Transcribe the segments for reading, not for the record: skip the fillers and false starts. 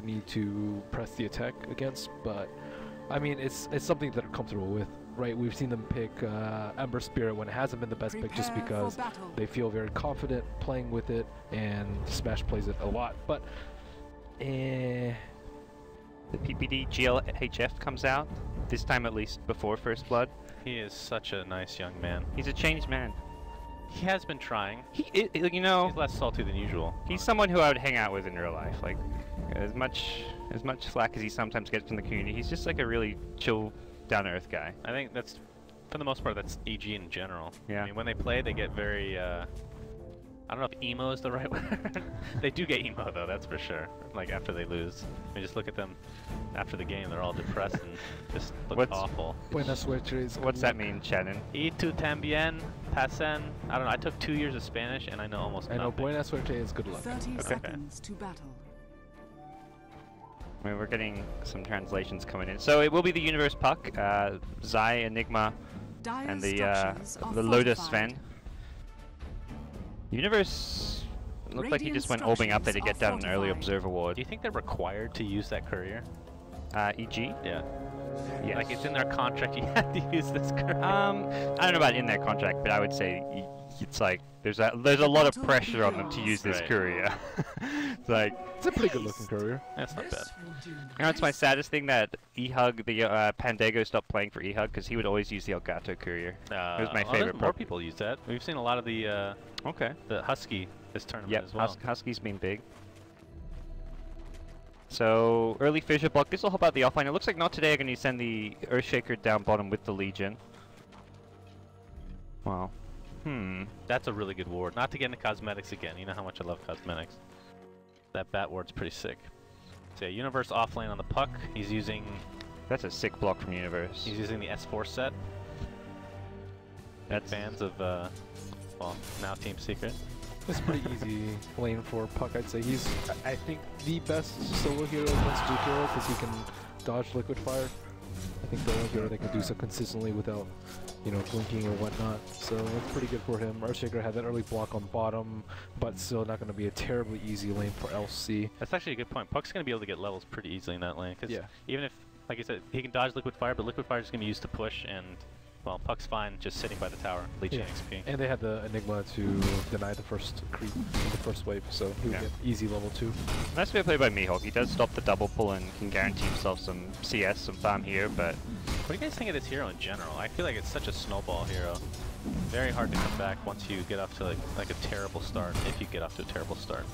do need to press the attack against, but I mean, it's something that they're comfortable with, right? We've seen them pick Ember Spirit when it hasn't been the best pick just because they feel very confident playing with it, and Smash plays it a lot, but The PPD GLHF comes out, this time at least before First Blood. He is such a nice young man. He's a changed man. He has been trying. You know, He's less salty than usual. he's someone who I would hang out with in real life. Like, as much flack as he sometimes gets from the community, he's just like a really chill, down-to-earth guy. I think that's, for the most part, that's EG in general. Yeah. I mean, when they play, they get very, I don't know if emo is the right word. They do get emo, though, that's for sure. Like, after they lose. I mean, just look at them after the game. They're all depressed and just look awful. Buenas noches. What's that mean, Shannon? Y tu también, pasen. I don't know, I took 2 years of Spanish, and I know almost nothing. I know buenas suerte is good luck. 30 seconds to battle. I mean, we're getting some translations coming in. So it will be the Universe Puck, Zai, Enigma, and the Lotus Sven. Universe looked like he just went orbing up there to get down an early Observer Ward. Do you think they're required to use that courier? EG? Yeah. Yes. Like, it's in their contract, you have to use this courier. I don't know about in their contract, but I would say it's like there's a lot of pressure on them to use this courier. It's like, it's a pretty good looking courier. That's not bad. You know, it's my saddest thing that Ehug, the Pandego, stopped playing for Ehug because he would always use the Elgato courier. It was my favorite. More people use that. We've seen a lot of the the Husky this tournament as well. Yep, Husky's been big. So early fissure block. This will help out the offline. It looks like not today. I'm going to send the Earthshaker down bottom with the Legion. Wow. That's a really good ward. Not to get into cosmetics again. You know how much I love cosmetics. That bat ward's pretty sick. So yeah, Universe offlane on the puck. He's using... That's a sick block from Universe. He's using the S4 set. That's fans of, well, now Team Secret. It's pretty easy lane for Puck, I'd say. He's, I think, the best solo hero against Duke Hero because he can dodge Liquid Fire. I think the only hero that can do so consistently without, you know, blinking or whatnot. So it's pretty good for him. Earthshaker had that early block on bottom, but still not going to be a terribly easy lane for LC. That's actually a good point. Puck's going to be able to get levels pretty easily in that lane. Because yeah. Even if, like I said, he can dodge Liquid Fire, but Liquid Fire is going to be used to push, and, well, Puck's fine just sitting by the tower, leeching XP. And they had the Enigma to deny the first creep in the first wave, so he would get easy level 2. Nice to be played by Mihawk. He does stop the double pull and can guarantee himself some CS, some farm here, but... What do you guys think of this hero in general? I feel like it's such a snowball hero. Very hard to come back once you get off to like a terrible start, if you get off to a terrible start.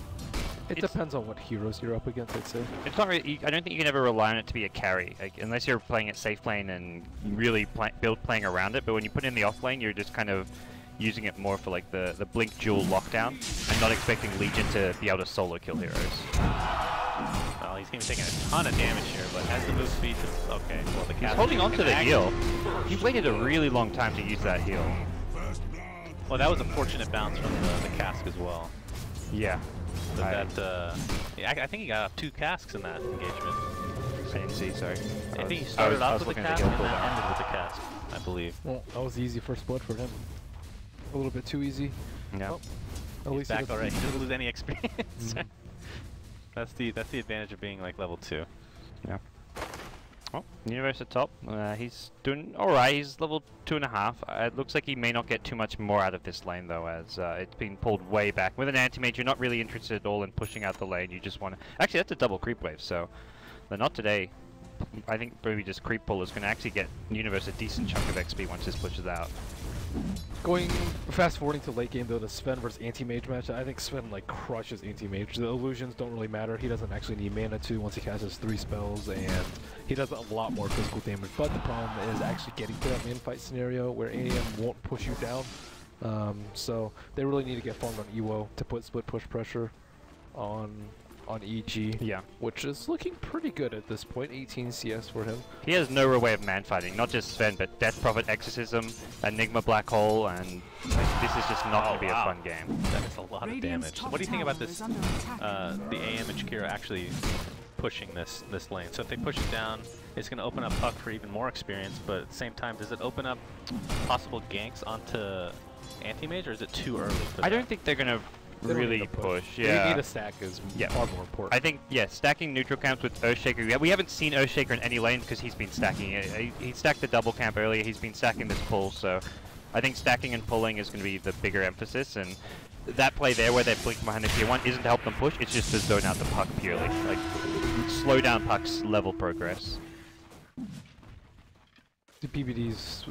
It depends on what heroes you're up against, I'd say. It's not really, I don't think you can ever rely on it to be a carry, like, unless you're playing it safe lane and really build playing around it, but when you put it in the off lane, you're just kind of using it more for like the blink duel lockdown, and not expecting Legion to be able to solo kill heroes. Well, he's going to be taking a ton of damage here, but as the move speed, okay, well the He's holding on to the heal. He waited a really long time to use that heal. Well, that was a fortunate bounce from the cask as well. Yeah. But I think he got off 2 casks in that engagement. I didn't see, sorry. I think he started off with the cask and then ended with the cask, I believe. Well, that was easy first blood for him. A little bit too easy. Yeah. Well, at He's least back already. He doesn't lose any experience. That's the advantage of being like level 2. Yeah. Oh, Universe at top. He's doing alright. He's level 2.5. It looks like he may not get too much more out of this lane though, as it's been pulled way back. With an anti-mage, you're not really interested at all in pushing out the lane. You just want to... Actually, that's a double creep wave, so... But not today. I think maybe just creep pull is going to actually get Universe a decent chunk of XP once this pushes out. Going fast forwarding to late game though, the Sven versus anti-mage match, I think Sven like crushes anti-mage. The illusions don't really matter. He doesn't actually need mana too once he casts his 3 spells, and he does a lot more physical damage. But the problem is actually getting to that main fight scenario where AM won't push you down. So they really need to get farmed on Ewo to put split push pressure on EG, which is looking pretty good at this point. 18 CS for him. He has no real way of man fighting, not just Sven, but Death Prophet, Exorcism, Enigma Black Hole, and like, this is just not going to be a fun game. That is a lot of damage. What do you think about this, the AM and Shakira actually pushing this lane? So if they push it down, it's going to open up Puck for even more experience, but at the same time, does it open up possible ganks onto anti-mage, or is it too early for that? I don't think they're going to They don't really need to push. They Yeah. need a stack is far more important. I think, yeah, stacking neutral camps with Earthshaker. We haven't seen Earthshaker in any lane because he's been stacking it. He stacked the double camp earlier. He's been stacking this pull, so I think stacking and pulling is going to be the bigger emphasis. And that play there where they're blinking behind the tier 1 isn't to help them push. It's just to zone out the puck purely. Like, slow down puck's level progress. The PBD's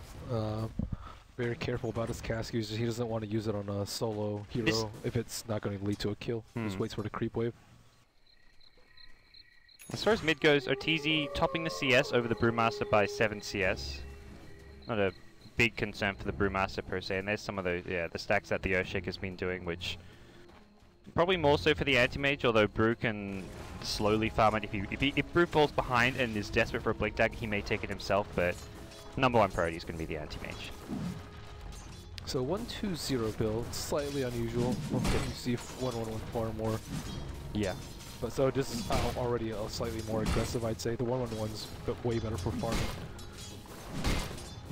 very careful about his cast usage. He doesn't want to use it on a solo hero if it's not going to lead to a kill. Just waits for the creep wave. As far as mid goes, Ortiz topping the CS over the Brewmaster by 7 CS. Not a big concern for the Brewmaster per se, and there's some of those, the stacks that the Earthshaker's been doing, which probably more so for the anti-mage, although Brew can slowly farm it. If Brew falls behind and is desperate for a blink dagger, he may take it himself, but number 1 priority is going to be the anti-mage. So 1-2-0 build, slightly unusual. We're getting to see 1-1-1 far more. Yeah. But so this is already a slightly more aggressive, I'd say. The 1-1-1's way better for farming.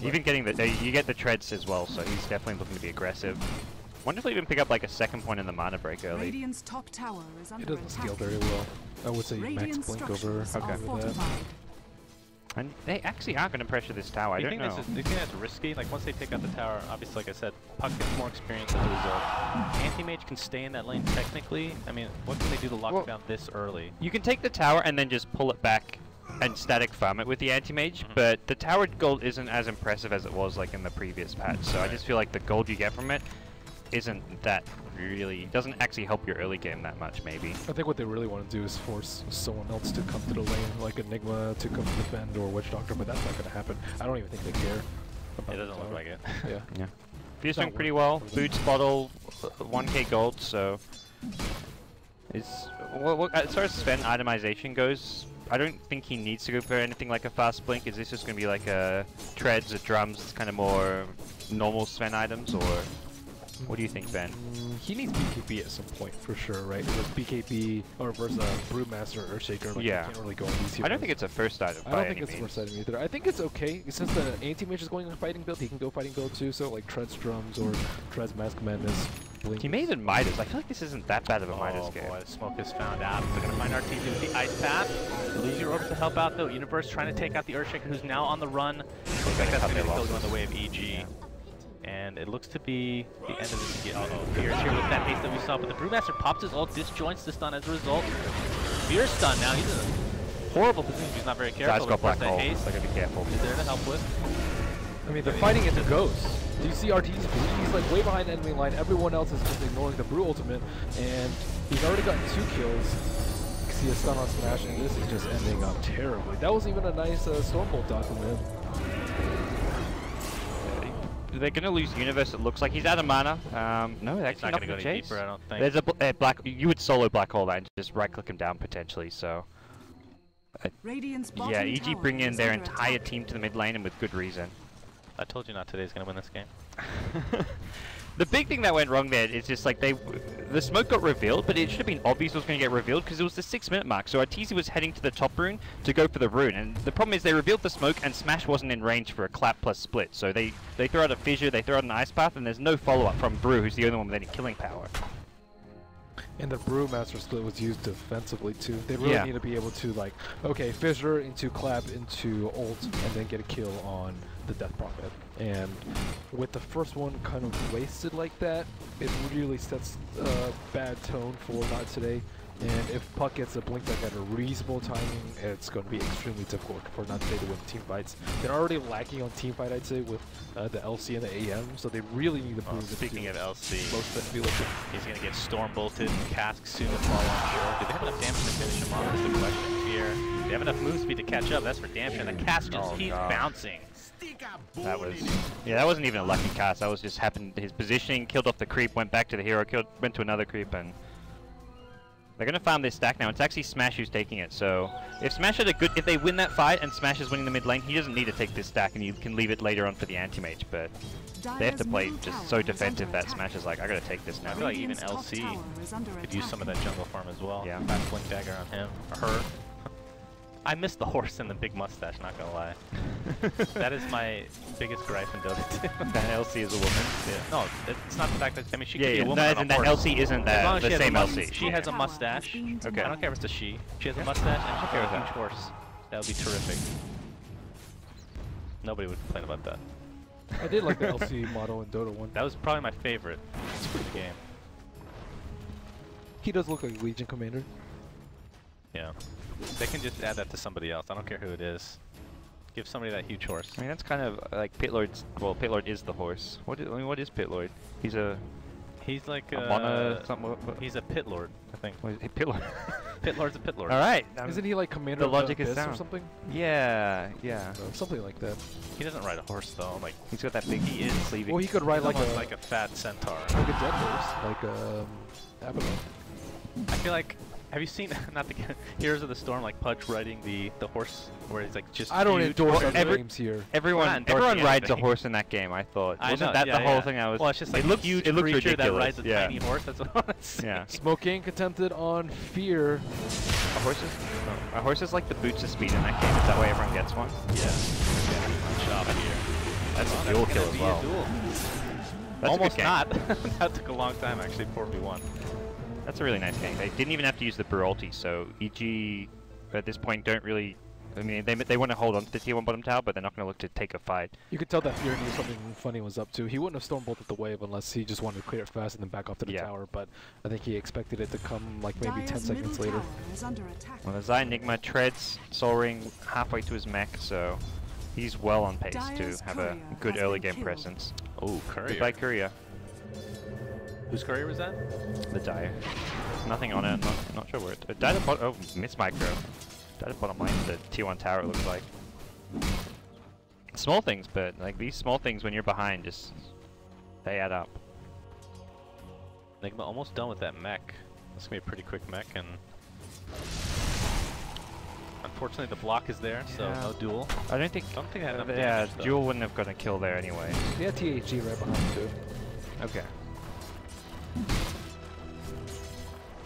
Even getting the you get the treads as well, so he's definitely looking to be aggressive. Wonder if he'll even pick up like a second point in the mana break early. Radiant's top tower is under It doesn't attack. scale very well. I would say Radiant max blink over structures are over that. fortified. And they actually are going to pressure this tower. I don't know. Do you think that's risky? Like once they take out the tower, obviously, like I said, Puck gets more experience as a result. Anti-mage can stay in that lane technically. I mean, what can they do to lock it down this early? You can take the tower and then just pull it back and static farm it with the anti-mage, but the tower gold isn't as impressive as it was like in the previous patch. So I just feel like the gold you get from it isn't that really, doesn't actually help your early game that much, maybe. I think what they really want to do is force someone else to come to the lane, like Enigma to come defend or Witch Doctor, but that's not going to happen. I don't even think they care. It doesn't look like it. Yeah. Yeah. Fierce doing pretty well. Boots bottle, 1k gold, so it's as far as Sven itemization goes, I don't think he needs to go for anything like a fast blink. Is this just going to be like a treads or drums? It's kind of more normal Sven items, or what do you think, Ben? He needs BKB at some point for sure, right? With BKB or versus Brewmaster or Earthshaker, like, Yeah. you can't really go on these heroes. I don't think it's a first item. I don't think it's the first item either. I think it's okay since the anti-mage is going on fighting build. He can go fighting build too. So like Treads drums or Treads Mask Madness. Blink. He made it Midas. I feel like this isn't that bad of a Midas game. Boy, Smoke is found out. They're going to find RTZ with the Ice Path. Lose your orbs to help out though. Universe trying to take out the Earthshaker who's now on the run. Looks like that's going to be killed on the way of EG. And it looks to be the end of this game. Uh-oh, Fear's here with that haste that we saw, but the Brewmaster pops his ult, disjoints the stun as a result. Fear's stunned now. He's in a horrible position. He's not very careful. Guy's got black hole, haste so I gotta be careful. is there to help with. I mean, they're fighting into ghosts. Do you see RT's blue? He's like way behind enemy line. Everyone else is just ignoring the Brew ultimate, and he's already gotten 2 kills. You can see a stun on Smash, and this is just ending up terribly. That was even a nice Stormbolt dot from him. They're going to lose Universe, it looks like. He's out of mana. No, they're actually not not going going to to go any chase. deeper, I don't think. There's a black. You would solo Black Hole that and just right-click him down potentially, so... Radiant's yeah, bottom EG tower bring in is their under entire attack. team to the mid lane, and with good reason. I told you not today's going to win this game. The big thing that went wrong there is just like the smoke got revealed, but it should have been obvious it was going to get revealed because it was the 6-minute mark. So Arteezy was heading to the top rune to go for the rune, and the problem is they revealed the smoke and Smash wasn't in range for a clap plus split. So they throw out a fissure, they throw out an ice path, and there's no follow-up from Brew, who's the only one with any killing power. And the Brewmaster split was used defensively too. They really need to be able to like, okay, fissure into clap into ult, and then get a kill on the Death Prophet. And with the first one kind of wasted like that, it really sets a bad tone for not today. And if Puck gets a blink like at a reasonable timing, it's going to be extremely difficult for not today to win team fights. They're already lacking on team fight, I'd say, with the LC and the AM, so they really need to move. Speaking of LC, most of the he's going to get storm bolted, cask soon to fall on shore. Do they have enough damage to finish him off? Is the question here. Do they have enough move speed to catch up? That's for damn sure. The cask just keeps bouncing. That was, yeah, that wasn't even a lucky cast. That was just happened. His positioning killed off the creep, went back to the hero, went to another creep, and they're gonna farm this stack now. It's actually Smash who's taking it. So if Smash had if they win that fight and Smash is winning the mid lane, he doesn't need to take this stack, and you can leave it later on for the anti-mage. But they have to play just so defensive that Smash is like, I gotta take this now. I feel like even LC could use some of that jungle farm as well. Yeah. Fast blink dagger on him or her. I miss the horse and the big mustache, not gonna lie. That is my biggest gripe in Dota 2. That Elsie is a woman. Yeah. No, it's not the fact that, I mean, she could Yeah, be yeah. a No, woman as on in a that horse. Elsie isn't As long as the she has a same Elsie. She has a mustache. Okay. I don't care if it's a she. She has Yeah. a mustache and I'm she's okay got a with huge horse. That would be terrific. Nobody would complain about that. I did like the LC model in Dota 1. That was probably my favorite for the game. He does look like Legion Commander. Yeah. They can just add that to somebody else. I don't care who it is. Give somebody that huge horse. I mean, that's kind of like Pitlord's. Well, Pitlord is the horse. What is, I mean, what is Pitlord? He's a He's like a mono something. he's a pit lord, I think. What is it? Pitlord. Pit lord's a pit lord. All right. Isn't he like Commander the of logic the is Abyss or sound. something? Yeah, yeah. Something like that. He doesn't ride a horse though. Like He's got that big he is sleeving. Well, he could ride like almost like a fat centaur. a dead horse, like Abaddon. I feel like, have you seen not the Heroes of the Storm, like Pudge riding the horse where he's like just I don't huge? endorse Well, other games here. Everyone, We're not endorsing everyone rides a anything. horse in that game. I thought. I Wasn't know, that yeah, the whole yeah. thing? I was. Well, it's just like it looks, a huge it looks creature ridiculous. that rides a yeah. tiny horse. That's what I want to see. Yeah. Smoking contempted on Fear. A horse is like the boots of speed in that game. Is that way everyone gets one? Yeah. Good job here. That's Oh, a dual that's kill gonna as be well. a duel. That's Almost a good game. not. That took a long time actually. 4v1. That's a really nice game. They didn't even have to use the Beralti, so EG at this point don't really. I mean, they want to hold on to the tier 1 bottom tower, but they're not going to look to take a fight. You could tell that Fear knew something funny was up to. He wouldn't have Stormbolted the wave unless he just wanted to clear it fast and then back off to the Yeah. tower, but I think he expected it to come like maybe 10 Dire's seconds middle later. tower is under attack. Well, the Zai Enigma treads Soul Ring halfway to his mech, so he's well on pace Dire's to have a courier good has early been game killed. presence. Oh, courier. Goodbye, Courier. Whose courier was that? The Dire. Nothing on it. Not sure where it. Died at bottom. Oh, miss micro. Died at bottom lane. The tier 1 tower. It looks like. Small things, but like these small things when you're behind, just they add up. Enigma almost done with that mech. This is gonna be a pretty quick mech, and unfortunately the block is there, so Yeah. no duel. I don't think. Don't think I had enough Yeah, damage, though. Jewel wouldn't have got a kill there anyway. He had THG right behind him too. Okay.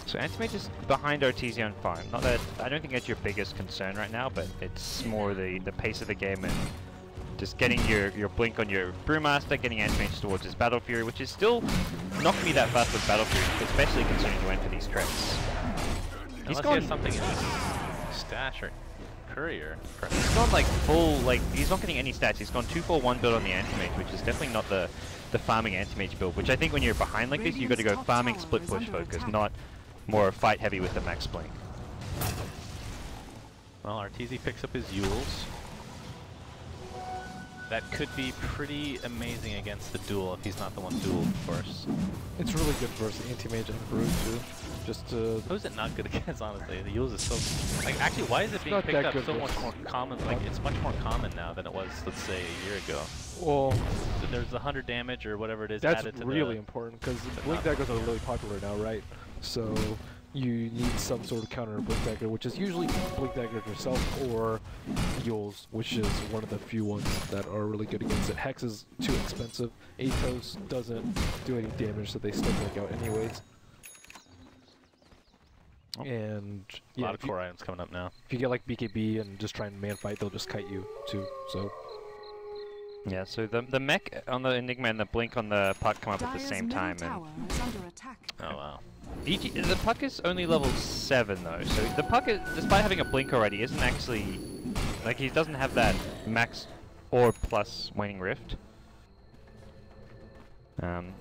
So Antimage is behind Artesian Farm. Not that I don't think that's your biggest concern right now, but it's more the pace of the game and just getting your blink on your Brewmaster, getting Antimage towards his Battle Fury, which is still not gonna be that fast with Battle Fury, especially considering you went for these treads. Unless he has something in his stash or courier. He's gone like full, like he's not getting any stats. He's gone 2-4-1 build on the Antimage, which is definitely not the farming Antimage build. Which I think when you're behind like this, you got to go Radiant's top farming tower split is push under focus, attack. not more fight heavy with the max blink. Well, Arteezy picks up his Yules. That could be pretty amazing against the duel if he's not the one dueled, of course. It's really good versus Anti-Mage and Brood too. Just to... Who's it not good against, honestly? The Yules is so... Like, actually, why is it being not picked that up good so much versus- more common? Like, it's much more common now than it was, let's say, a year ago. Well, So there's 100 damage or whatever it is that's added to really the... important because Blink Daggers are really popular now, right? So you need some sort of counter to Blink Dagger, which is usually Blink Dagger yourself or Yules, which is one of the few ones that are really good against it. Hex is too expensive. Atos doesn't do any damage, so they still break out anyways. Oh. And A yeah, lot of core items coming up now. if you get like BKB and just try and man fight, they'll just kite you too. So Yeah, so the mech on the Enigma and the blink on the puck come up at the Dire's same middle time, and tower is under attack. Oh, wow. the puck is only level 7 though, so the puck, despite having a blink already, isn't actually like he doesn't have that max or plus waning rift.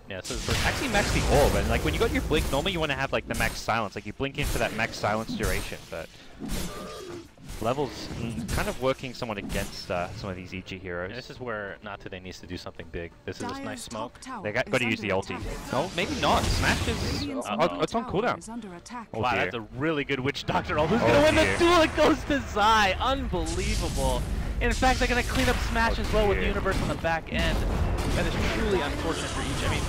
Yeah, so Actually, max the orb, and like when you got your blink, normally you want to have like the max silence, like you blink in for that max silence duration, but levels kind of working somewhat against some of these EG heroes. this is where Not Today needs to do something big. This is this nice Dire's smoke. top tower They got to is use the under ulti. attack. No, maybe not. Smash is Radiant's oh, middle it's on tower cooldown. is under attack. Oh Wow, dear. that's a really good Witch Doctor roll. Who's Oh gonna win dear. the duel? It goes to Zai. Unbelievable. In fact, they're gonna clean up Smash Oh as well with the dear. universe on the back end. That is truly unfortunate for each. I mean,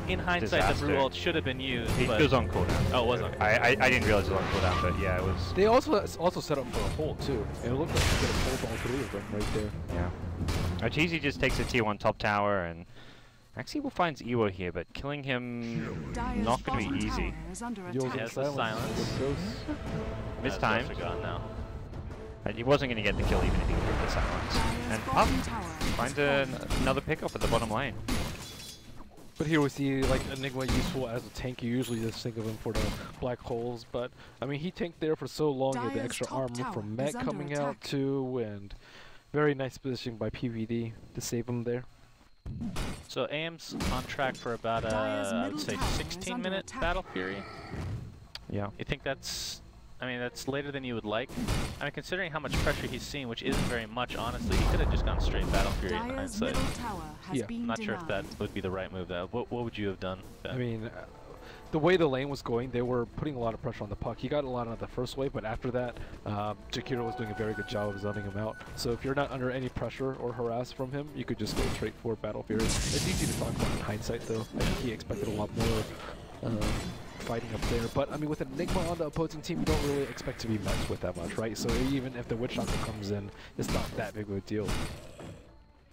in hindsight, Disaster. the Brew ult should have been used. It but was on cooldown. Oh, it was on I didn't realize it was on cooldown, but yeah, it was. they also set up for a hold too. It looked like you could have pulled all three of them right there. Yeah. Arteezy just takes a tier 1 top tower, and actually will finds Ewo here, but killing him Dire's not going to bottom be easy. tower is under Yules attack. Yes, the silence. With Ghost. This Those time, are gone now. He wasn't going to get the kill even if he took the silence. And up, finds another pickup at the bottom lane. But here we see like Enigma useful as a tank. You usually just think of him for the black holes, but I mean he tanked there for so long. He had the extra armor from Met coming out too, and very nice positioning by PVD to save him there. So AIM's on track for about I would say 16-minute battle period. Yeah. You think that's? I mean, that's later than you would like. I mean, considering how much pressure he's seen, which isn't very much, honestly, he could have just gone straight battle period in hindsight. Yeah. I'm not sure if that would be the right move, though. What would you have done, Ben? I mean, the way the lane was going, they were putting a lot of pressure on the puck. He got a lot on the first wave, but after that, Jakiro was doing a very good job of zoning him out. So if you're not under any pressure or harass from him, you could just go straight for battle period. It's easy to talk about in hindsight, though. I think he expected a lot more fighting up there. But I mean, with Enigma on the opposing team, you don't really expect to be messed with that much, right? So even if the Witch Doctor comes in, it's not that big of a deal.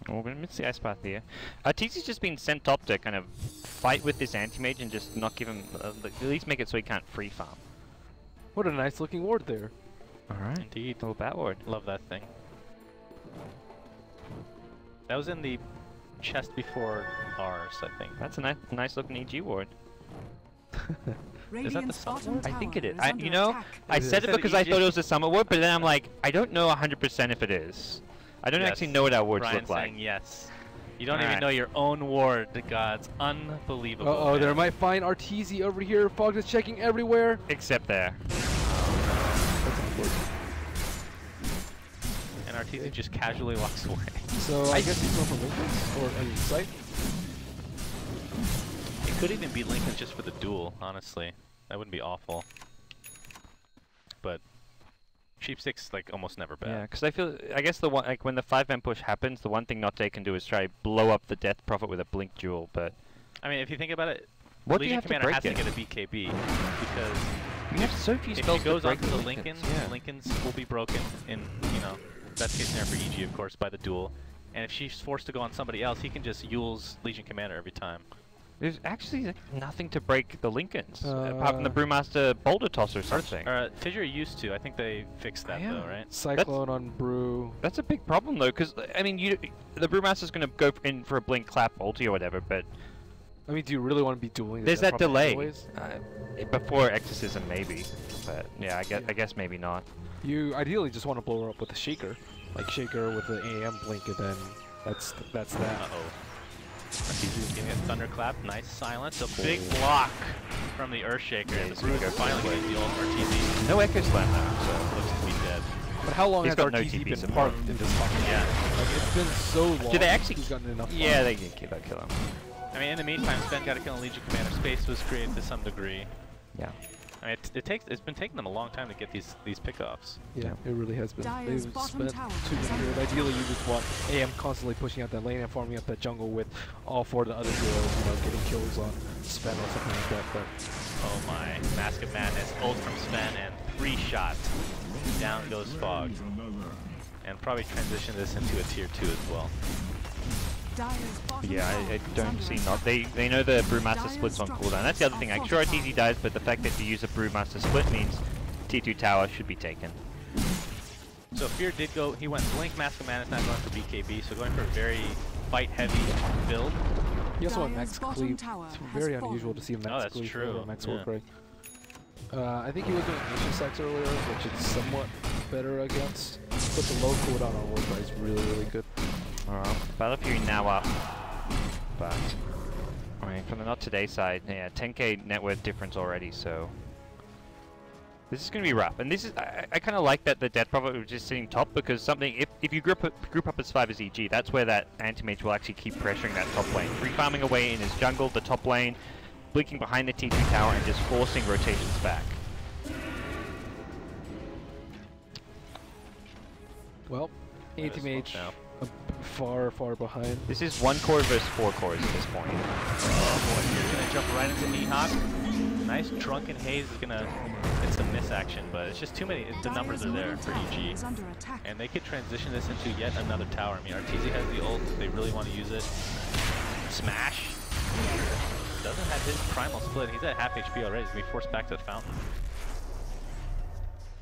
We're going to miss the ice path here. TC's just been sent top to kind of fight with this anti-mage and just not give him, at least make it so he can't free farm. What a nice looking ward there. Alright, Indeed. little bat ward. Love that thing. That was in the chest before ours, I think. That's a nice looking EG ward. Is that the summit ward? I think it is. You I said it because I thought it was a summit ward, but then I'm like, I don't know 100% if it is. I don't actually know what our wards Brian's look like. saying yes. You don't even know your own ward, the gods. Unbelievable. Uh-oh, there might find Arteezy over here. Fog is checking everywhere. Except there. And Arteezy just casually walks away. So I guess he's going for Lincoln's or any site. It could even be Lincoln's just for the duel, honestly. That wouldn't be awful. But Sheepstick's like almost never bad. Yeah, because I guess the one, like when the 5-man push happens, the one thing Notte can do is try to blow up the Death Prophet with a blink jewel, but I mean, if you think about it, what do you Legion have to Commander break has it? to get a BKB because You have so few if spells he goes to break onto the Lincolns. Lincolns, Lincolns will be broken in, you know, best case scenario for EG, of course, by the duel. And if she's forced to go on somebody else, he can just Yule's Legion Commander every time. There's actually like, nothing to break the Lincolns, apart from the Brewmaster Boulder Toss or something. Fissure used to. I think they fixed that, though, right? Cyclone on Brew. That's a big problem, though, because, I mean, the Brewmaster's going to go in for a blink, clap, ulti, or whatever, but I mean, do you really want to be dueling? there's that delay. Anyways? Before Exorcism, maybe. But, yeah, I guess maybe not. You ideally just want to blow her up with a Shaker. Like Shaker with the AM blink, and then that's that. Uh-oh. Arteezy getting a thunderclap. Nice silence. A big block from the Earthshaker. Yeah, And the Bruce finally getting the ult for Arteezy. No Echo Slam, though, so Looks to be dead. But how long He's has got no Arteezy TP been support. parked in this fucking Yeah. Like, it's been so long. Do they actually? He's gotten enough. Yeah, they can keep that kill him. I mean, in the meantime, Sven got to kill a Legion Commander. Space was created to some degree. Yeah. I mean, it's been taking them a long time to get these pickoffs. Yeah, it really has been. Dire's They've bottom spent tower too is many under years. Ideally, you just want AM constantly pushing out that lane and farming up that jungle with all four of the other heroes, you know, getting kills on Sven or something like that. But Oh my, Mask of Madness, ult from Sven, and 3 shots. Down goes Fog. And probably transition this into a tier 2 as well. Yeah, I don't see not. They know the Brewmaster splits on cooldown. That's the other thing. I'm sure Arteezy dies, but the fact that you use a Brewmaster split means T2 tower should be taken. So Fear did go, he went Blink, Mask of Madness, not going for BKB, so going for a very fight-heavy build. he also went Max Dire's Cleave. bottom tower It's has very fallen. unusual to see a Max that's Cleave true. or Max Yeah. Warcry. I think he was doing Ancient Sex earlier, which is somewhat better against. But the low cooldown on Warcry is really, really good. Alright, Battle Fury now up. But, I mean, from the Not Today side, yeah, 10k net worth difference already, so this is going to be rough. And this is, I kind of like that the Death Prophet was just sitting top, because something, if you group up as 5 as EG, that's where that Anti-Mage will actually keep pressuring that top lane. Free farming away in his jungle, the top lane, blinking behind the T2 tower, and just forcing rotations back. Well, Anti-Mage now. far, far behind. This is 1 core versus 4 cores at this point. Oh boy, Fear's gonna jump right into Mihawk. Nice Drunken Haze is gonna, it's a miss action, but it's just too many, the numbers are there for EG. And they could transition this into yet another tower. I mean, Arteezy has the ult, they really want to use it. Smash. Doesn't have his primal split, he's at half HP already, he's gonna be forced back to the fountain.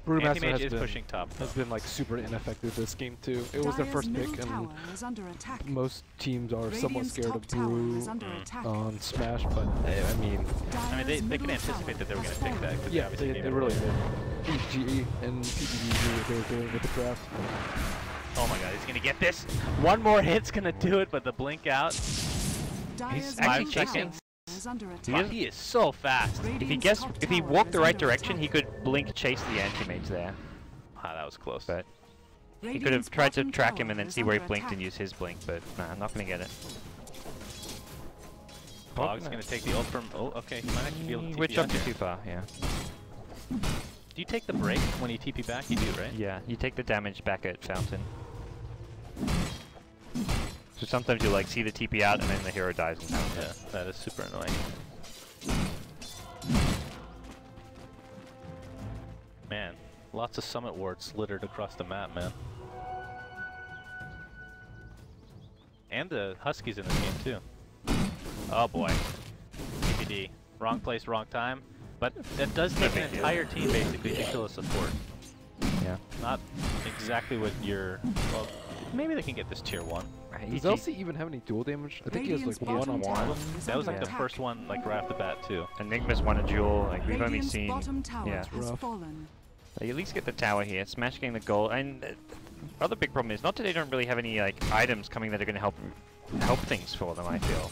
Brewmaster Anti-Mage is has pushing top. been like super ineffective this game too. It was their first pick, and most teams are somewhat scared of Brew on Smash, but I mean, they can anticipate that they were going to pick that. 'Cause yeah, obviously they really did. GE and PPD knew what they were doing with the draft. Oh my god, he's going to get this. One more hit's going to do it, but the blink out. He's actually 5 checking. seconds. He is so fast. If he walked the right direction, he could blink chase the anti-mage there. Wow, that was close. But he could have tried to track him and then see where he blinked and use his blink, but nah, I'm not gonna get it. Bog's gonna take the ult from. Oh, okay, he might actually be able to TP Which out up you here. too far, yeah. Do you take the break when you TP back? You do, right? Yeah, you take the damage back at Fountain. So sometimes you like see the TP out and then the hero dies in Fountain. Yeah, that is super annoying. Man, lots of summit wards littered across the map, man. And the Huskies in this game too. Oh boy. TPD. Wrong place, wrong time. But that does take an entire team basically to kill a support. Yeah. Not exactly what you're... Well, maybe they can get this tier 1. Does LC even have any dual damage? I think he has like one-on-one. That was like the first one, like right off the bat too. Enigma's won a duel, like we've only seen... Yeah. Rough. They at least get the tower here, Smash getting the goal, and other big problem is not that they don't really have any like items coming that are going to help things for them, I feel.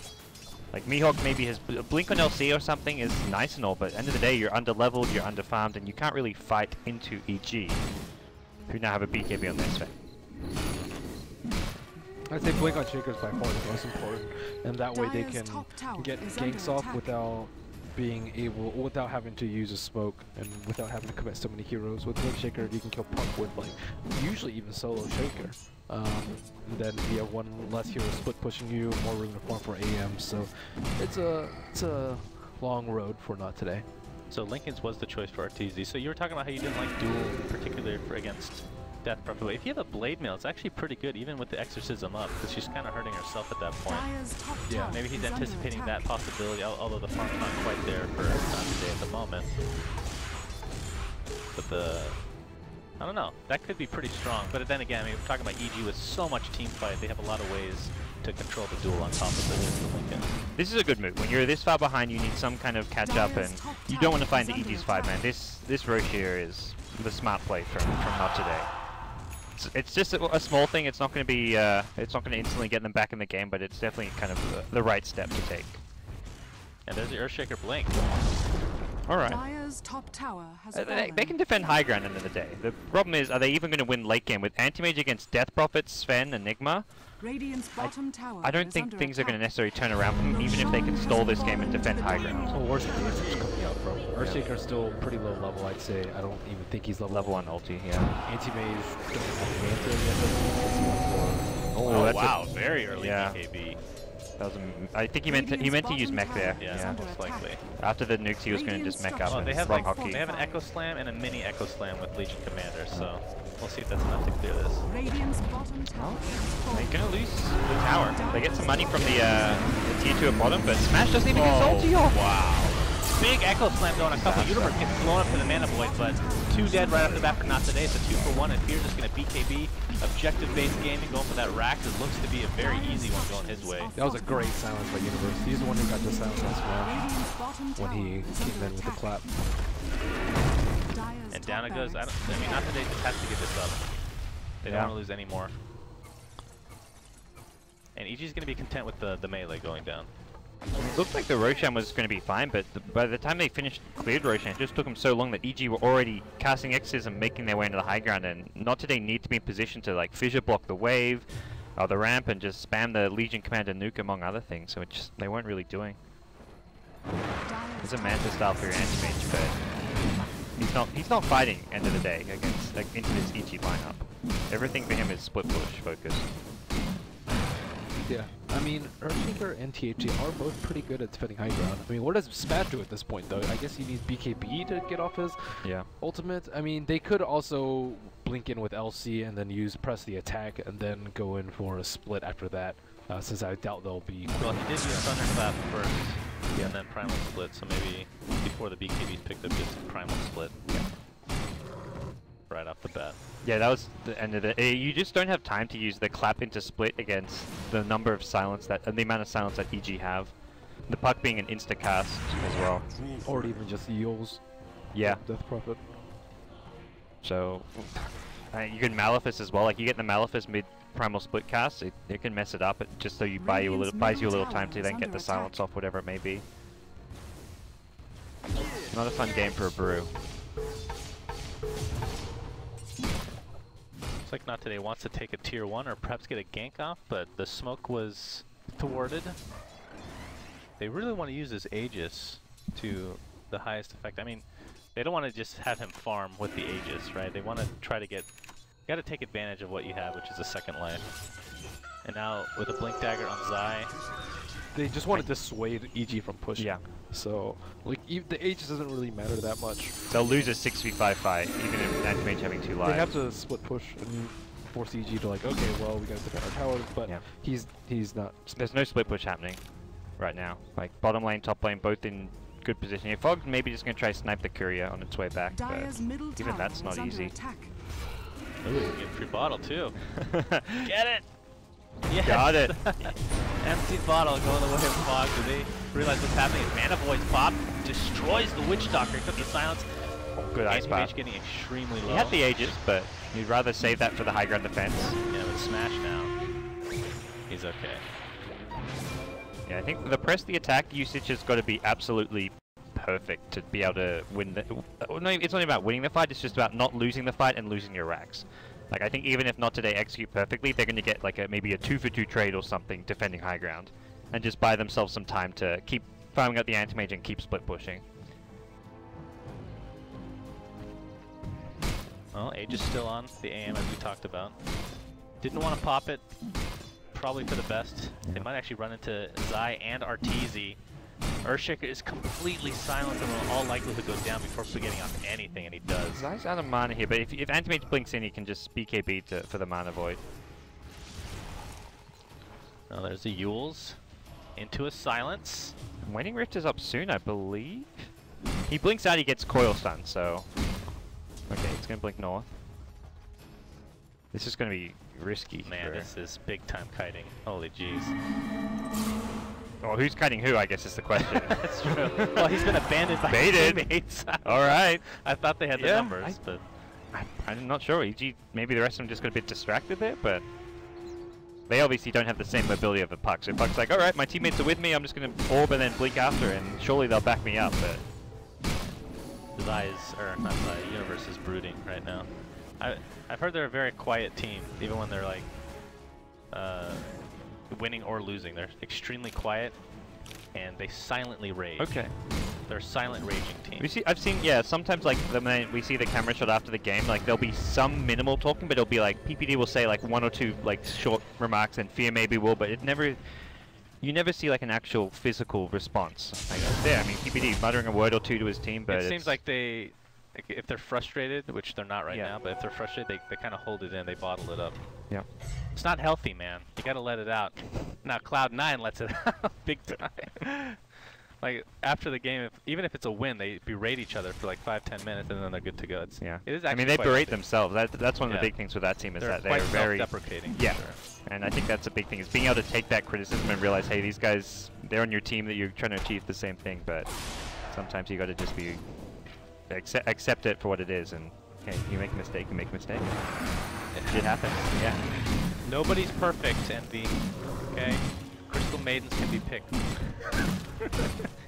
Like Mihawk maybe has a blink on LC or something is nice and all, but at the end of the day you're under-leveled, you're under-farmed, and you can't really fight into EG, who now have a BKB on their Sven. I'd say blink on Shakers by far the most important, and that way they can get ganks off without without having to use a smoke and without having to commit so many heroes. With Blink Shaker, you can kill Puck with like usually even solo Shaker. And then you have one less hero split pushing you, more room to farm for AM. So it's a long road for not today. So Lincoln's was the choice for RTZ. So you were talking about how you didn't like duel in particular for against Death Properly. If you have a Blade Mail, it's actually pretty good, even with the Exorcism up, because she's kind of hurting herself at that point. Yeah, maybe he's anticipating that possibility, although the farm's not quite there for today at the moment. But I don't know, that could be pretty strong. But then again, I mean, we're talking about EG with so much team fight, they have a lot of ways to control the duel on top of the Lincoln. This is a good move. When you're this far behind, you need some kind of catch up, and you don't want to find the EG's 5-man. This Roche here is the smart play from not today. It's just a small thing. It's not going to be. It's not going to instantly get them back in the game, but it's definitely kind of the right step to take. And there's the Earthshaker blink. All right. Top tower has They can defend high ground end of the day. The problem is, are they even going to win late game with Anti-Mage against Death Prophet, Sven, Enigma? I don't think things are going to necessarily turn around for them, even if they can stall this game and defend high ground. Oh, where's the damage coming out from? Earthshaker's still pretty low level, I'd say. I don't even think he's level 1 ulti, yeah. Anti-Mage doesn't have Manta yet. Oh, wow, very early BKB. That was I think he meant to use mech there. Yeah, most likely. After the nukes, he was going to just mech up and they have run hockey. They have an Echo Slam and a mini Echo Slam with Legion Commander, so we'll see if that's enough to clear this. They're going to lose the tower. They get some money from the tier 2 at bottom, but Smash doesn't even get ulti off. Wow. Big Echo Slam though, and a couple Universe gets blown up for the Mana Void, but 2 dead right off the bat for not today. It's a 2 for 1, and Fear just going to BKB. Objective-based gaming, going for that rack. It looks to be a very easy one going his way. That was a great silence by Universe. He's the one who got the silence last round when he came in with the clap. And down it goes. I mean, not today. Just has to get this up. They don't want to lose any more. And EG's going to be content with the melee going down. It looked like the Roshan was going to be fine, but by the time they cleared Roshan, it just took them so long that EG were already casting X's and making their way into the high ground, and not today need to be in position to like fissure block the wave, or the ramp, and just spam the Legion Commander nuke among other things. So they weren't really doing. It's a Manta style for your anti-mage, but he's not fighting end of the day against into this EG lineup. Everything for him is split push focused. Yeah, I mean, Earthshaker and THG are both pretty good at defending high ground. I mean, what does Spat do at this point, though? I guess he needs BKB to get off his ultimate. I mean, they could also blink in with LC and then press the attack and then go in for a split after that, since I doubt they'll be... Well, he did use Thunderclap first, and then Primal Split, so maybe before the BKB's picked up, just Primal Split. right off the bat. Yeah, that was the end of it. You just don't have time to use the clap into split against the number of silence that, and the amount of silence that EG have. The puck being an insta cast as well. Or even just Eels. Yeah. Death Prophet. So you can Malefice as well. Like you get the Malefice mid primal split cast, it can mess it up. Just so you buys you a little time to then get the silence off, whatever it may be. Not a fun game for a brew. Looks like Not Today wants to take a tier 1 or perhaps get a gank off, but the smoke was thwarted. They really want to use this Aegis to the highest effect. I mean, they don't want to just have him farm with the Aegis, right? They want to try to get... You got to take advantage of what you have, which is a second life. And now with a Blink Dagger on Zai... They just want to dissuade EG from pushing. Yeah. So, like, the Aegis doesn't really matter that much. They'll lose a 6v5 fight, even if Anti-Mage having 2 lives. They have to split push and force EG to like, okay, well, we gotta defend our towers, but Yeah. he's not. There's no split push happening right now. Like, bottom lane, top lane, both in good position. If Fog maybe just going to try to snipe the courier on its way back, but Dire's middle even tower that's is not under easy. attack. Ooh, get a free bottle too. Get it! Yes! Got it! Empty bottle going the way of Fog. Do they realize what's happening? Mana Void's pop destroys the Witch Doctor. Here comes the silence. Good ice Anti-Mage bath. getting extremely low. He had the Aegis, but you'd rather save that for the high ground defense. Yeah, with Smash now. He's okay. Yeah, I think the press the attack usage has got to be absolutely perfect to be able to win the... No, it's not about winning the fight, it's just about not losing the fight and losing your racks. Like, I think even if Not Today execute perfectly, they're going to get like maybe a 2-for-2 trade or something defending high ground. And just buy themselves some time to keep farming out the Anti-Mage and keep split pushing. Well, Age is still on the AM as we talked about. Didn't want to pop it. Probably for the best. They might actually run into Zai and Arteezy. Earthshaker is completely silent and will all likelihood go down before getting off anything, and he does. Zai's out of mana here, but if Anti-Mage blinks in, he can just BKB for the mana void. Now there's the Yules into a silence. Waning Rift is up soon, I believe. He blinks out, he gets coil stun, so... Okay, it's gonna blink north. This is gonna be risky. Man, this is big time kiting. Holy jeez. Well, who's kiting who, I guess is the question. That's true. Well, he's been abandoned by his Baited. teammates. Alright. I thought they had the numbers, but... I'm not sure. EG, maybe the rest of them just got a bit distracted there, but... They obviously don't have the same mobility of a Puck. So Puck's like, alright, my teammates are with me, I'm just gonna orb and then blink after, and surely they'll back me up, but... Not Zai, Universe is brooding right now. I've heard they're a very quiet team, even when they're like winning or losing. They're extremely quiet, and they silently rage. Okay. They're a silent raging team. I've seen, yeah, sometimes like we see the camera shot after the game, like there'll be some minimal talking, but it'll be like, PPD will say like 1 or 2 like short remarks, and Fear maybe will, but you never see like an actual physical response. Like, there, I mean, PPD muttering a word or 2 to his team, but it seems like if they're frustrated, which they're not right now, but if they're frustrated, they kind of hold it in, they bottle it up. Yeah. It's not healthy, man. You gotta let it out. Now Cloud9 lets it out big time. Like, after the game, even if it's a win, they berate each other for like 5-10 minutes, and then they're good to go. It is I mean, they berate themselves. That's one of the big things with that team, is that they're very self-deprecating. Yeah. Sure. And I think that's a big thing, is being able to take that criticism and realize, hey, these guys, they're on your team, that you're trying to achieve the same thing, but sometimes you got to just be accept it for what it is, and hey, you make a mistake, you make a mistake. It happens. Yeah. Nobody's perfect, Envy. Okay? Crystal Maidens can be picked.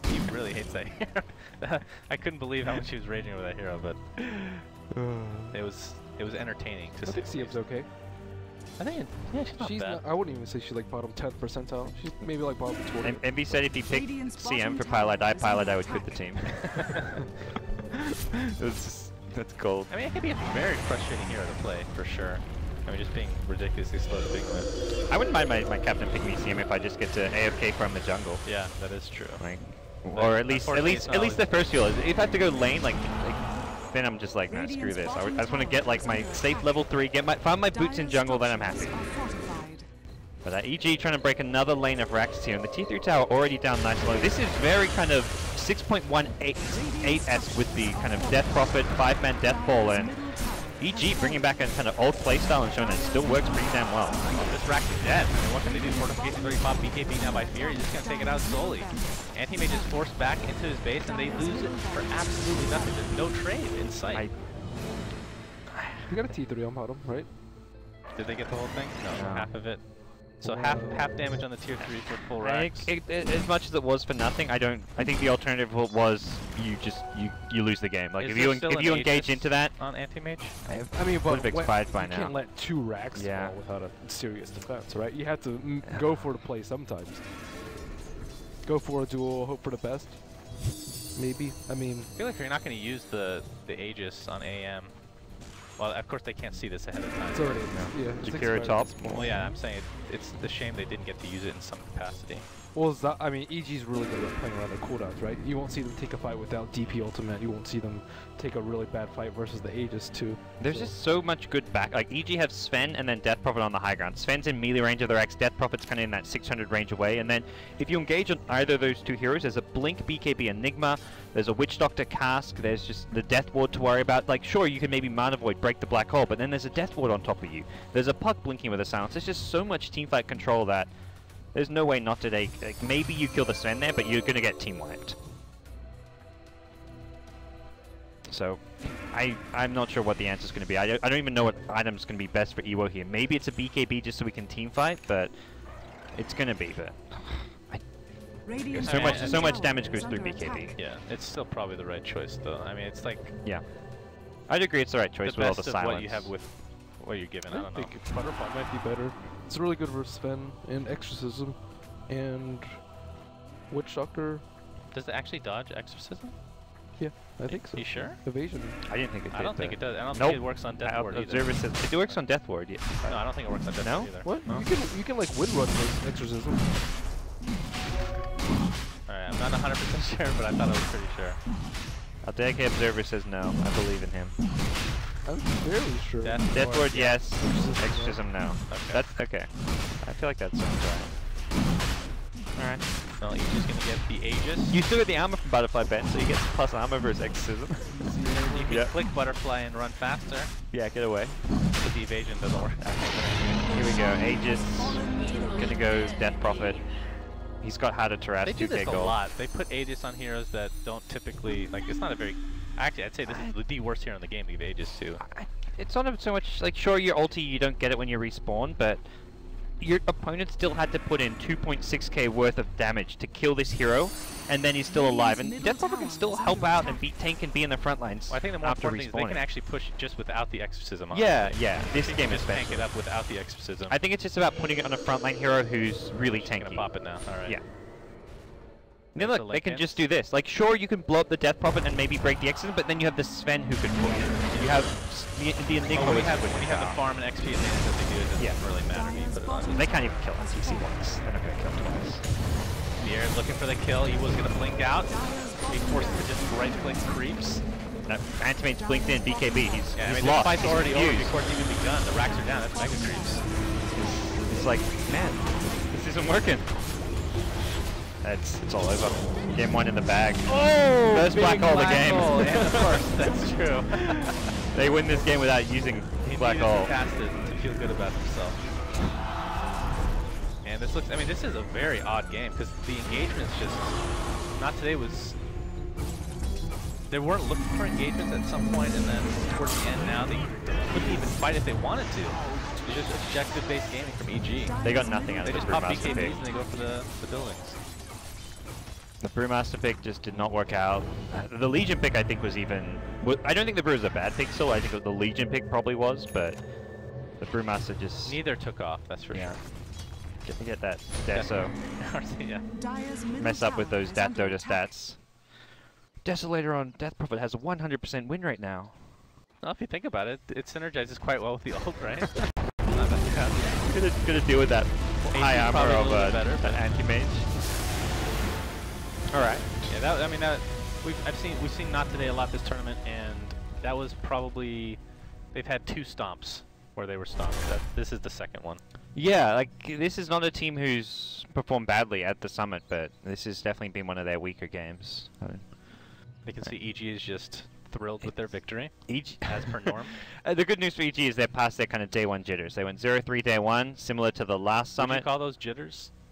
He really hates that hero. I couldn't believe how much he was raging over that hero, but it was entertaining to see. I think CM's okay. I think she's not bad. I wouldn't even say she's like bottom 10th percentile. She's maybe like bottom 20. Envy said if he picked CM for Pilot I would quit the team. That's cold. I mean, it can be a very frustrating hero to play, for sure. I mean, just being ridiculously slow to begin with. I wouldn't mind my captain picking me CM if I just get to AFK from the jungle. Yeah, that is true. Like, or at least the first heal. If I have to go lane, like then I'm just like, nah, screw this. I just want to get like my safe level 3, find my boots in jungle, then I'm happy. But EG trying to break another lane of racks here, and the T3 tower already down nice and low. This is very kind of 6.18s with the kind of Death Prophet, 5-man Death Ball, and EG bringing back a kind of old playstyle and showing that it still works pretty damn well. Oh, this rack is dead. I mean, what can they do? Fortification 35, BKB now by Fear. He's just going to take it out solely. Anti-Mage is forced back into his base, and they lose it for absolutely nothing. There's no trade in sight. You got a T3 on bottom, right? Did they get the whole thing? No, No. half of it. So half damage on the tier 3 for full racks. As much as it was for nothing, I think the alternative was you lose the game. Like Is if there you still if you an engage Aegis into that, on Anti-Mage? I mean, but would've expired by you now. can't let 2 racks Yeah. fall without a serious defense, right? You have to go for the play sometimes. Go for a duel, hope for the best. Maybe. I mean, I feel like you're not going to use the Aegis on AM. Well, of course they can't see this ahead of time. it's already yeah. it's Jakiro expired at top. this point. Well, yeah, I'm saying it's a shame they didn't get to use it in some capacity. Well, I mean, EG's really good at playing around their cooldowns, right? You won't see them take a fight without DP ultimate. You won't see them take a really bad fight versus the Aegis too. There's just so much good back. Like EG have Sven and then Death Prophet on the high ground. Sven's in melee range of their X. Death Prophet's kind of in that 600 range away. And then if you engage on either of those 2 heroes, there's a Blink BKB Enigma. There's a Witch Doctor Cask. There's just the Death Ward to worry about. Like sure, you can maybe Mana Void, break the black hole, but then there's a Death Ward on top of you. There's a Puck blinking with a silence. There's just so much teamfight control that there's no way not to take. Like, maybe you kill the Sven there, but you're gonna get team wiped. So, I'm not sure what the answer's going to be. I don't even know what item's going to be best for Ewo here. Maybe it's a BKB just so we can team fight, but it's going to be. But so much damage goes through BKB. Yeah, it's still probably the right choice though. I mean, it's like Yeah, I'd agree it's the right choice the with all best the of silence. what you have with what you're given. I don't know. think Butterfly might be better. It's really good versus Sven and Exorcism and Witch Doctor. Does it actually dodge Exorcism? Yeah, I think so. You sure? Evasion. I didn't think it did. I don't think it does. I don't Nope. think it works on Death Ward either. Observer says it works on Death Ward. Yeah. No, I don't think it works on Death No? Ward either. What? No. You can like win run with Exorcism. Alright, I'm not 100% sure, but I thought I was pretty sure. Aldeke Observer says no. I believe in him. I'm fairly sure. Death Ward, yeah. yes. Exorcism, no. Okay. That's okay. I feel like that sounds right. Alright. No, he's just gonna get the Aegis. You still get the armor from Butterfly Ben, so you get plus armor versus Exorcism. You can Yep. click Butterfly and run faster, Yeah, get away. but the evasion doesn't work. Here we go. Aegis. Gonna go Death Prophet. He's got Harder Terras, They do 2k this a gold. lot. They put Aegis on heroes that don't typically, like, it's not a very... Actually, I'd say this is the worst hero in the game to give Aegis to. It's not so much, like, sure, your ulti, you don't get it when you respawn, but your opponent still had to put in 2.6k worth of damage to kill this hero, and then he's still alive. And Death Prophet can still help out and beat tank and be in the front lines. Well, I think the more after important thing is they can respawning. actually push just without the Exorcism on. Yeah, yeah. This They game can is just tank special. it up without the Exorcism. I think it's just about putting it on a frontline hero who's really Just gonna tanky. pop it now. Alright. Yeah. Now That's look, the they can late just games. do this. Like, sure, you can blow up the Death Prophet and maybe break the Exorcism, but then you have the Sven who can push. You have the Enigma. When you which have, would when you have the count. farm and XP advantage that they do, it doesn't Yeah. really matter when you put it on. They can't even kill us. CC once. They're not gonna kill twice. The air looking for the kill. Ewo's gonna blink out. Be forced to just right-click creeps. No, Antimate's blinked in. BKB. He's Yeah, I he's mean, the lost. fight's He's already over confused. before it's even begun. The racks are down. That's mega creeps. It's like, man, this isn't working. It's all over. Game 1 in the bag. Oh! First black hole of the game. Hole, and the first. That's true. They win this game without using He black needed hole. to cast it to feel good about himself. And this looks, I mean, this is a very odd game because the engagements just, not today was, they weren't looking for engagements at some point, and then towards the end now they couldn't even fight if they wanted to. It's just objective-based gaming from EG. They got nothing out They of just the pop Brewmaster pick. BKBs and they go for the buildings. The Brewmaster pick just did not work out. The Legion pick, I think, was even... I don't think the Brew was a bad pick still. I think the Legion pick probably was, but the Brewmaster just... Neither took off, that's for Yeah. sure. Get that Deso. Yeah. Mess up with those Dat Dota stats. Desolator on Death Prophet has a 100% win rate now. Well, if you think about it, it synergizes quite well with the ult, right? Not that bad. Gonna deal with that high AC armor probably a of little bit better, an but- anti-mage. Alright. Yeah, that, I mean, that we've seen Not Today a lot this tournament, and that was probably, they've had 2 stomps where they were stomped. This is the second one. Yeah, like, this is not a team who's performed badly at the Summit, but this has definitely been one of their weaker games. They can see EG is just thrilled with their victory, EG as per norm. The good news for EG is they're past their kind of day one jitters. They went 0-3 day one, similar to the last Would you summit. call those jitters?